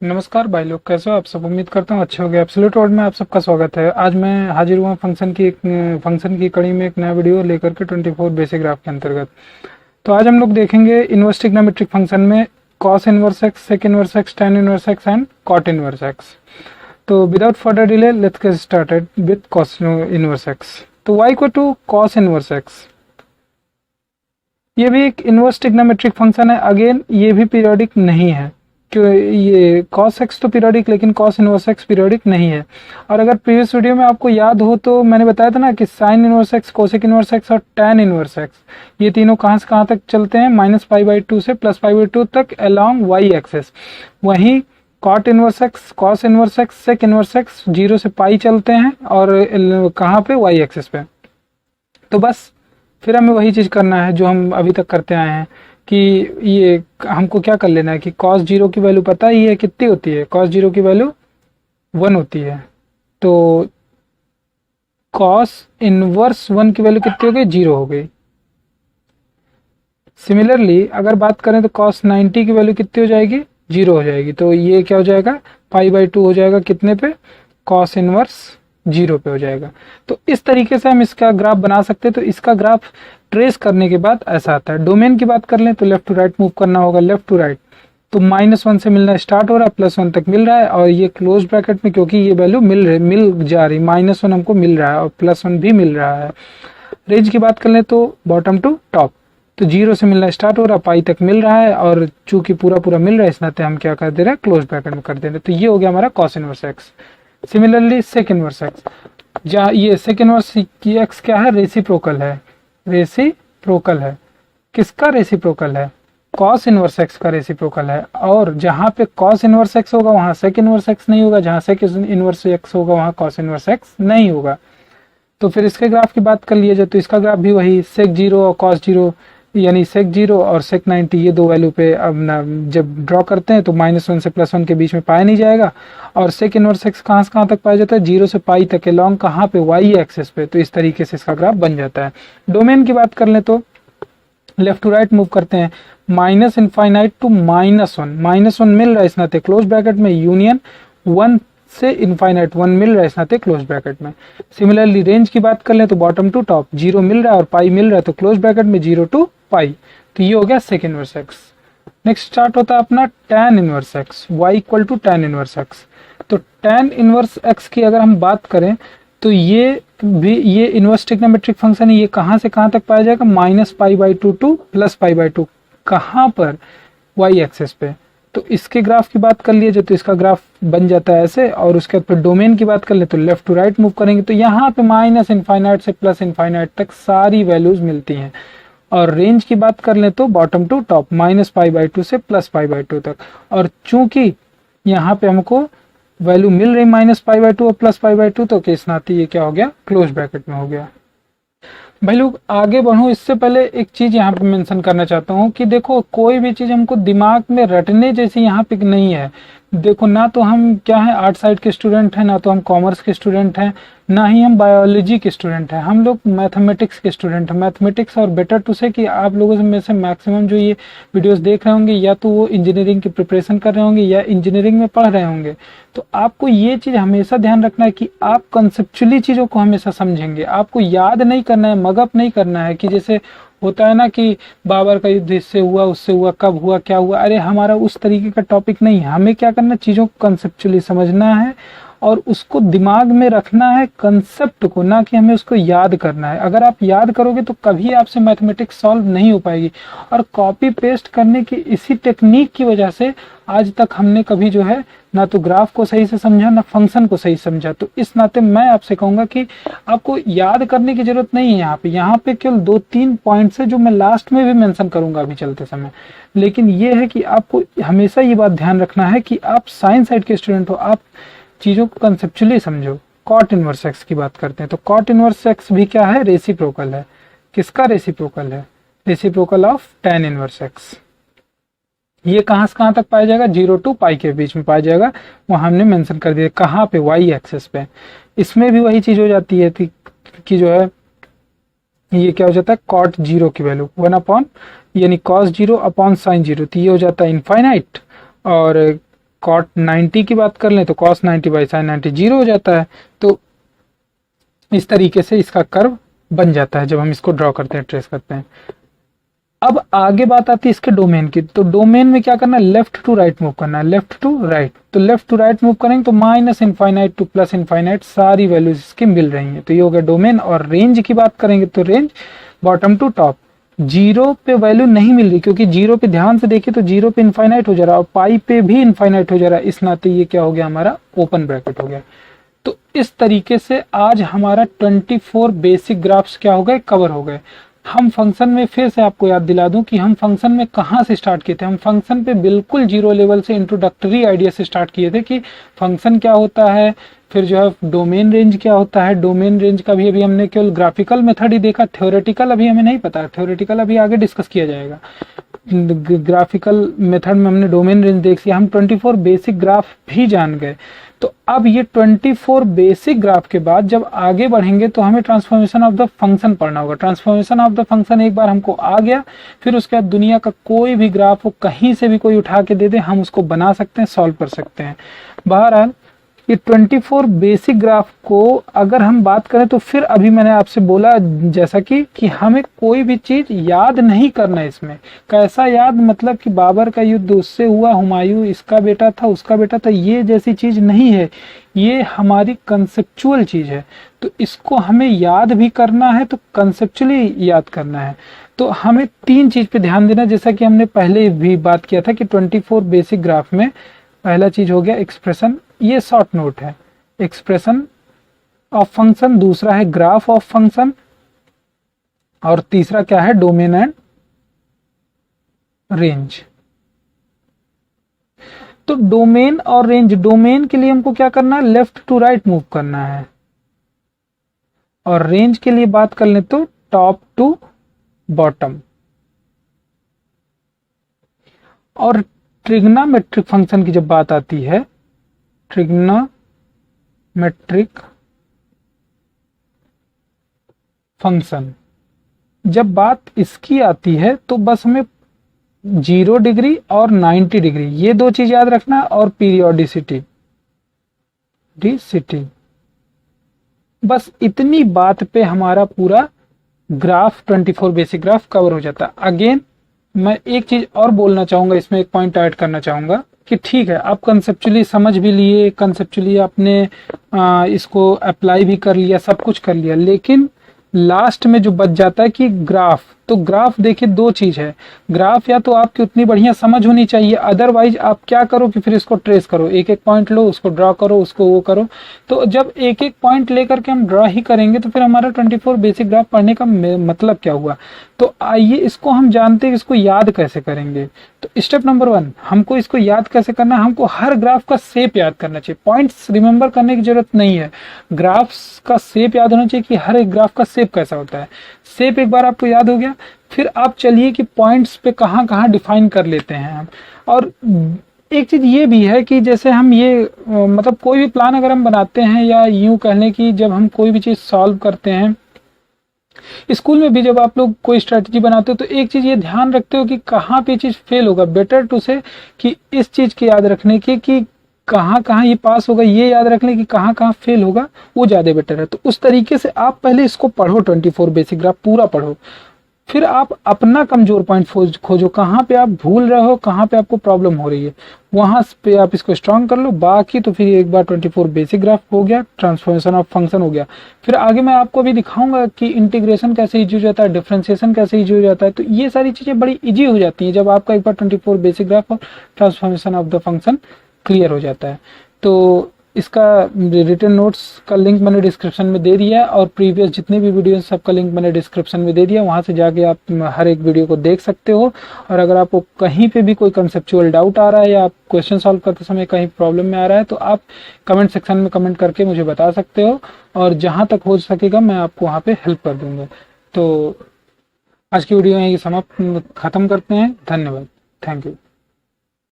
नमस्कार भाई लोग, कैसे हो आप सब। उम्मीद करता हूँ अच्छे हो गए। एब्सोल्यूट वर्ल्ड में आप सबका स्वागत है। आज मैं हाजिर हुआ फंक्शन की कड़ी में एक नया वीडियो लेकर के 24 बेसिक ग्राफ के अंतर्गत। तो आज हम लोग देखेंगे इनवर्स ट्रिग्नोमेट्रिक फंक्शन में cos inverse x, sec inverse x, tan inverse x and cot inverse x. तो without further delay let's get started with cos inverse x. तो y equal to cos inverse x, ये भी एक inverse trigonometric function है। Again ये भी periodic नहीं है, क्यों ये cos x तो पीरियोडिक, लेकिन cos इनवर्स x पीरियोडिक नहीं है। और अगर प्रीवियस वीडियो में आपको याद हो तो मैंने बताया था ना कि sine inverse x, cosec inverse x और tan इनवर्स x, ये तीनों कहाँ से कहाँ तक चलते हैं, -π/2 से +π/2 तक अलोंग y एक्सेस। वहीं cot inverse x, cos inverse x, sec inverse x 0 से पाई चलते हैं और कहाँ पे, y एक्सेस पे। तो बस फिर हमें वही चीज़ करना है जो हम अभी तक करते आए हैं कि ये हमको क्या कर लेना है कि cos 0 की वैल्यू पता ही है कितनी होती है। cos 0 की वैल्यू 1 होती है। तो cos इनवर्स 1 की वैल्यू कितनी हो गई, 0 हो गई। सिमिलरली अगर बात करें तो cos 90 की वैल्यू कितनी हो जाएगी, 0 हो जाएगी। तो ये क्या हो जाएगा, π/2 हो जाएगा कितने पे, cos इनवर्स 0 पे हो जाएगा। तो इस तरीके से हम इसका ग्राफ बना सकते हैं। तो इसका ग्राफ ट्रेस करने के बाद ऐसा आता है। डोमेन की बात कर लें तो लेफ्ट टू राइट मूव करना होगा, लेफ्ट टू राइट। तो -1 से मिलना स्टार्ट हो रहा है, +1 तक मिल रहा है, और ये क्लोज ब्रैकेट में क्योंकि ये वैल्यू मिल जा रही, -1 हमको मिल रहा है और +1 भी मिल रहा है। रेंज की बात कर लें तो बॉटम टू टॉप, तो 0 से मिलना स्टार्ट हो रहा है, पाई तक मिल रहा है, और चूंकि पूरा पूरा मिल रहा है इस नाते हम क्या कर दे रहे हैं, क्लोज ब्रैकेट में कर दे रहे हैं। तो ये हो गया हमारा cos inverse x. Similarly sec inverse x, जहाँ ये सेक इनवर्स की एक्स क्या है, रेसिप्रोकल है। रेसिप्रोकल है, किसका रेसिप्रोकल है, cos इनवर्स एक्स का रेसिप्रोकल है। और जहाँ पे cos इनवर्स एक्स होगा वहाँ सेक इनवर्स एक्स नहीं होगा, जहाँ सेक इनवर्स एक्स होगा वहाँ cos इनवर्स एक्स नहीं होगा। तो फिर इसके ग्राफ की बात कर लिया जाए तो इसका ग्राफ भी वही सेक 0 और cos 0, यानी सेक 0 और सेक 90, ये दो वैल्यू पे अब ना जब ड्रॉ करते हैं तो -1 से +1 के बीच में पाया नहीं जाएगा। और सेक इनवर्स एक्स कहाँ से कहाँ तक पाया जाता है, 0 से पाई तक लॉन्ग, कहाँ पे, y एक्सेस पे। तो इस तरीके से इसका ग्राफ बन जाता है। डोमेन की बात कर लें तो लेफ्ट टू राइट मूव करते हैं, -∞ टू -1, -1 मिल रहा है इस नाते क्लोज ब्रैकेट में, यूनियन 1 से इनफाइनाइट 1 मिल रहा है इस नाते क्लोज ब्रैकेट में। सिमिलरली रेंज की बात कर लें तो बॉटम टू टॉप 0 मिल रहा है और पाई मिल रहा है, तो क्लोज ब्रैकेट में 0 टू पाई। तो ये हो गया sec inverse x. Next start होता है अपना tan inverse x, y equal to tan inverse x. तो tan इनवर्स एक्स की अगर हम बात करें तो ये भी ये इनवर्स ट्रिग्नोमेट्रिक फंक्शन है। ये कहाँ से कहाँ तक पाया जाएगा, -π/2 टू +π/2, कहाँ पर, y एक्सेस पे। तो इसके ग्राफ की बात कर लिए जाए तो इसका ग्राफ बन जाता है ऐसे। और उसके बाद फिर डोमेन की बात कर ले तो लेफ्ट टू राइट मूव करेंगे तो यहाँ पे -∞ से +∞ तक सारी वैल्यूज मिलती हैं। और रेंज की बात कर ले तो बॉटम टू टॉप -π/2 से +π/2 तक। और चूंकि यहाँ पे हमको वैल्यू मिल रही -π/2 और +π/2, तो केस नाती ये क्या हो गया, क्लोज ब्रैकेट में हो गया। भाई लोग आगे बढ़ूं इससे पहले एक चीज यहाँ पे मेंशन करना चाहता हूँ कि देखो कोई भी चीज हमको दिमाग में रटने जैसी यहाँ पे नहीं है। देखो ना तो हम क्या है, आर्ट साइड के स्टूडेंट हैं, ना तो हम कॉमर्स के स्टूडेंट हैं, ना ही हम बायोलॉजी के स्टूडेंट हैं। हम लोग मैथमेटिक्स के स्टूडेंट हैं। मैथमेटिक्स, और बेटर टू से कि आप लोगों में से मैक्सिमम जो ये वीडियोस देख रहे होंगे या तो वो इंजीनियरिंग की प्रिपरेशन कर रहे होंगे या इंजीनियरिंग में पढ़ रहे होंगे। तो आपको ये चीज़ हमेशा ध्यान रखना है कि आप कंसेप्चुअली चीज़ों को हमेशा समझेंगे। आपको याद नहीं करना है, मगअप नहीं करना है कि जैसे होता है ना कि बाबर का युद्ध इससे हुआ, उससे हुआ, कब हुआ, क्या हुआ। अरे हमारा उस तरीके का टॉपिक नहीं है। हमें क्या करना है, चीज़ों को कंसेप्चुअली समझना है और उसको दिमाग में रखना है, कंसेप्ट को, ना कि हमें उसको याद करना है। अगर आप याद करोगे तो कभी आपसे मैथमेटिक्स सॉल्व नहीं हो पाएगी। और कॉपी पेस्ट करने की इसी टेक्निक की वजह से आज तक हमने कभी जो है ना तो ग्राफ को सही से समझा, ना फंक्शन को सही समझा। तो इस नाते मैं आपसे कहूंगा कि आपको याद करने की जरूरत नहीं है। यहाँ पे केवल 2-3 पॉइंट्स है जो मैं लास्ट में भी मेंशन करूंगा अभी चलते समय। लेकिन ये है कि आपको हमेशा ये बात ध्यान रखना है कि आप साइंस साइड के स्टूडेंट हो, आप चीजों को कंसेप्चुअली समझो। कॉट इनवर्स एक्स की बात करते हैं तो कॉट इनवर्स एक्स भी क्या है, रेसिप्रोकल है। किसका रेसिप्रोकल है, reciprocal of tan inverse x. ये कहां से कहां तक पाया जाएगा, 0 टू पाई के बीच में पाया जाएगा। वहां हमने मेंशन कर दिया कहां पे, y एक्सेस पे। इसमें भी वही चीज हो जाती है कि जो है ये क्या हो जाता है, cot 0 की वैल्यू 1 अपॉन यानी cos 0 अपॉन sin 0, तो ये हो जाता है इनफाइनाइट। और cot 90 की बात कर लें तो cos 90 बाई sin 90 जीरो हो जाता है। तो इस तरीके से इसका कर्व बन जाता है जब हम इसको ड्रॉ करते हैं, ट्रेस करते हैं। अब आगे बात आती है इसके डोमेन की। तो डोमेन में क्या करना है, लेफ्ट टू राइट मूव करना है, लेफ्ट टू राइट। तो लेफ्ट टू राइट मूव करेंगे तो minus infinite two plus infinite सारी वैल्यूज इसकी मिल रही हैं। तो ये हो गया डोमेन। और रेंज की बात करेंगे तो range bottom to top, zero पे वैल्यू नहीं मिल रही, क्योंकि जीरो पे ध्यान से देखिए तो जीरो पे इनफाइनाइट हो जा रहा है और पाई पे भी इनफाइनाइट हो जा रहा है, इस नाते ये क्या हो गया, हमारा ओपन ब्रैकेट हो गया। तो इस तरीके से आज हमारा 24 बेसिक ग्राफ्स क्या हो गए, कवर हो गए। हम फंक्शन में फिर से आपको याद दिला दूं कि हम फंक्शन में कहाँ से स्टार्ट किए थे। हम फंक्शन पे बिल्कुल जीरो लेवल से इंट्रोडक्टरी आइडिया से स्टार्ट किए थे कि फंक्शन क्या होता है, फिर जो है डोमेन रेंज क्या होता है। डोमेन रेंज का भी अभी हमने केवल ग्राफिकल मेथड ही देखा, थ्योरेटिकल अभी हमें नहीं पता, थ्योरेटिकल अभी आगे डिस्कस किया जाएगा। ग्राफिकल मेथड में हमने डोमेन रेंज देख लिया, हम 24 बेसिक ग्राफ भी जान गए। तो अब ये 24 बेसिक ग्राफ के बाद जब आगे बढ़ेंगे तो हमें ट्रांसफॉर्मेशन ऑफ द फंक्शन पढ़ना होगा। ट्रांसफॉर्मेशन ऑफ द फंक्शन एक बार हमको आ गया, फिर उसके बाद दुनिया का कोई भी ग्राफ हो, कहीं से भी कोई उठा के दे दे, हम उसको बना सकते हैं, सॉल्व कर सकते हैं। बहरहाल ये 24 बेसिक ग्राफ को अगर हम बात करें तो फिर अभी मैंने आपसे बोला जैसा कि हमें कोई भी चीज याद नहीं करना है इसमें। कैसा याद, मतलब कि बाबर का युद्ध उससे हुआ, हुमायूं इसका बेटा था, उसका बेटा था, ये जैसी चीज नहीं है, ये हमारी कंसेप्चुअल चीज है। तो इसको हमें याद भी करना है तो कंसेप्चुअली याद करना है। तो हमें तीन चीज पे ध्यान देना, जैसा कि हमने पहले भी बात किया था कि 24 बेसिक ग्राफ में पहला चीज हो गया एक्सप्रेशन, ये शॉर्ट नोट है, एक्सप्रेशन ऑफ फंक्शन, दूसरा है ग्राफ ऑफ फंक्शन, और तीसरा क्या है, डोमेन एंड रेंज। तो डोमेन और रेंज, डोमेन के लिए हमको क्या करना है, लेफ्ट टू राइट मूव करना है, और रेंज के लिए बात कर ले तो टॉप टू बॉटम। और ट्रिग्नोमेट्रिक फंक्शन की जब बात आती है, ट्रिग्नोमेट्रिक फंक्शन जब बात इसकी आती है तो बस हमें 0 डिग्री और 90 डिग्री ये दो चीज याद रखना, और पीरियोडिसिटी बस इतनी बात पे हमारा पूरा ग्राफ 24 बेसिक ग्राफ कवर हो जाता है। अगेन मैं एक चीज और बोलना चाहूंगा, इसमें एक पॉइंट ऐड करना चाहूंगा कि ठीक है आप कंसेप्चुअली समझ भी लिए, कंसेप्चुअली आपने इसको अप्लाई भी कर लिया, सब कुछ कर लिया, लेकिन लास्ट में जो बच जाता है कि ग्राफ, तो ग्राफ देखिए दो चीज है, ग्राफ या तो आपकी उतनी बढ़िया समझ होनी चाहिए, अदरवाइज आप क्या करो कि फिर इसको ट्रेस करो, एक एक पॉइंट लो, उसको ड्रॉ करो, उसको वो करो। तो जब एक एक पॉइंट लेकर के हम ड्रॉ ही करेंगे तो फिर हमारा 24 बेसिक ग्राफ पढ़ने का मतलब क्या हुआ। तो आइए इसको हम जानते हैं इसको याद कैसे करेंगे। तो स्टेप नंबर 1, हमको इसको याद कैसे करना है, हमको हर ग्राफ का शेप याद करना चाहिए, पॉइंट्स रिमेंबर करने की जरूरत नहीं है, ग्राफ्स का शेप याद होना चाहिए कि हर एक ग्राफ का शेप कैसा होता है। शेप एक बार आपको याद हो गया, फिर आप चलिए कि पॉइंट्स पे कहाँ कहाँ डिफाइन कर लेते हैं हम। और एक चीज ये भी है कि जैसे हम ये मतलब कोई भी प्लान अगर हम बनाते हैं, या यूं कहने की जब हम कोई भी चीज सॉल्व करते हैं, स्कूल में भी जब आप लोग कोई स्ट्रेटजी बनाते हो तो एक चीज ये ध्यान रखते हो कि कहाँ पे चीज फेल होगा। बेटर टू से कि इस चीज की याद रखने की कि कहाँ कहाँ ये पास होगा, ये याद रख लें कि कहाँ कहाँ फेल होगा, वो ज्यादा बेटर है। तो उस तरीके से आप पहले इसको पढ़ो, 24 बेसिक ग्राफ पूरा पढ़ो, फिर आप अपना कमजोर पॉइंट खोजो, कहाँ पे आप भूल रहे हो, कहाँ पे आपको प्रॉब्लम हो रही है, वहां पे आप इसको स्ट्रॉन्ग कर लो। बाकी तो फिर एक बार 24 बेसिक ग्राफ हो गया, ट्रांसफॉर्मेशन ऑफ फंक्शन हो गया, फिर आगे मैं आपको भी दिखाऊंगा कि इंटीग्रेशन कैसे इजी हो जाता है, डिफरेंशिएशन कैसे इजी हो जाता है। तो ये सारी चीजें बड़ी इजी हो जाती है जब आपका एक बार 24 बेसिक ग्राफ और transformation of the function clear हो जाता है। तो इसका रिटन नोट्स का लिंक मैंने डिस्क्रिप्शन में दे दिया है, और प्रीवियस जितने भी वीडियोस सबका लिंक मैंने डिस्क्रिप्शन में दे दिया, वहां से जाके आप हर एक वीडियो को देख सकते हो। और अगर आपको कहीं पे भी कोई कंसेप्चुअल डाउट आ रहा है या आप क्वेश्चन सॉल्व करते समय कहीं प्रॉब्लम में आ रहा है तो आप कमेंट सेक्शन में कमेंट करके मुझे बता सकते हो, और जहां तक हो सकेगा मैं आपको वहाँ पे हेल्प कर दूंगा। तो आज की वीडियो यही समाप्त खत्म करते हैं। धन्यवाद, थैंक यू।